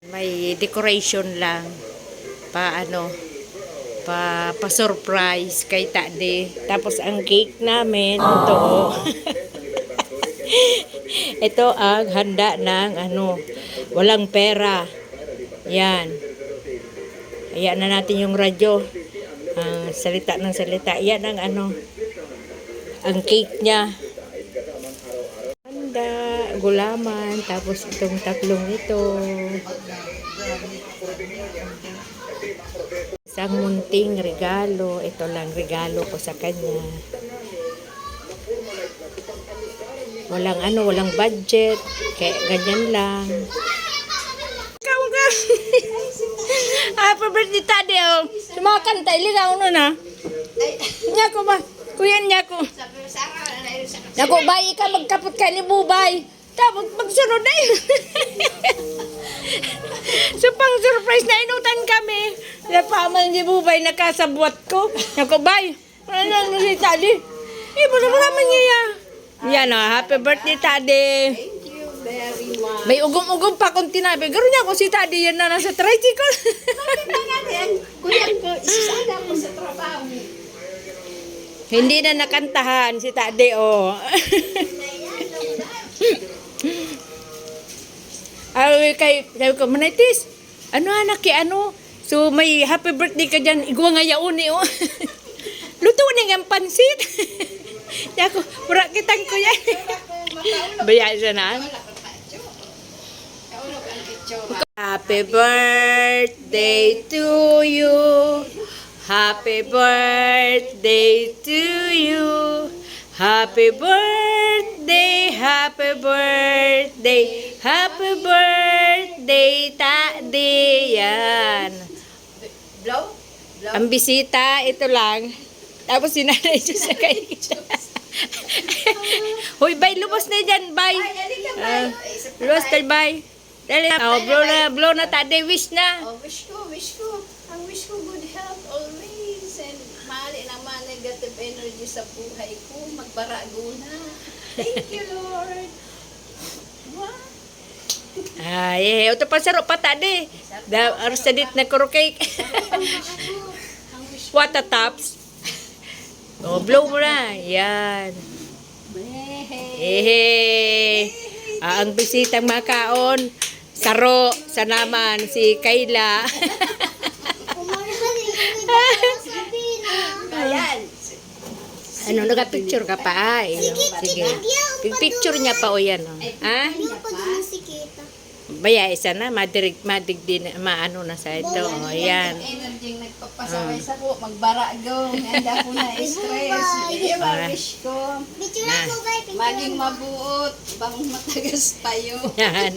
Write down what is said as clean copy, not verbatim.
May decoration lang. Pa-surprise kay Tade. Tapos ang cake namin, ito. Ito ang handa ng walang pera. Yan. Ayan na natin yung radyo. Salita ng salita. Yan ang ang cake niya. Handa, gulaman, tapos itong tatlong ito. Isang munting regalo. Ito lang regalo ko sa kanya. Walang budget. Kaya ganyan lang. Ikaw nga. Happy birthday, Tade. Sumakanta. Iligaw nun ha. Nya ko ba? Kuya niya ko. Naku, bay, ka magkapot ka ni Bubay. Tapos magsunod na yun. So, pang surprise na inutan kami. Napaman ni Bubay nakasabwat ko. Naku, bay, ano si Tade? Ibo na naman niya. Yan o, happy birthday, Tade. Thank you very much. May ugom-ugom pa kung tinabi. Garo niya ko si Tade yan na nasa tricycle. Bakit na nga din? Kuya ko, isasada ko sa trabaho. Hindi na nakantahan si Tade, oh. Sabi ko, Manaitis, anak So, may happy birthday ka dyan. Igwa nga yauni, oh. Luto na nga pansit. Ako, pura kitang ko yan. Baya siya na. Happy birthday to you. Happy birthday to you. Happy birthday, happy birthday, happy birthday, Tade. Yan. Blow? Ang bisita, ito lang. Tapos sinanay siya sa kayo. Hoy, bay, lumos na dyan, bay. Lumos tayo, bay. Dali, blow na, Tade, wish na. Oh, wish ko. Ang wish ko good health always. And mali naman negative energy sa buhay ko. Magbarago na. Thank you, Lord. What? Ay, ito pa saro pa, Tade. Aros na dit na kuro cake. What a tops. Oh, blow mo na. Yan. Hehe. Ang bisitang makaon. Saro sa naman si Kayla. Ayan. Naka-picture ka pa? Sige. Picture niya pa o yan. Ha? Baya, isa na. Madig din. Na sa ito. O, yan. Energy nagpapasaway sa ko. Magbarago. Handa ko na stress. Wish ko. Maging mabuot. Bang matagas tayo. Yan.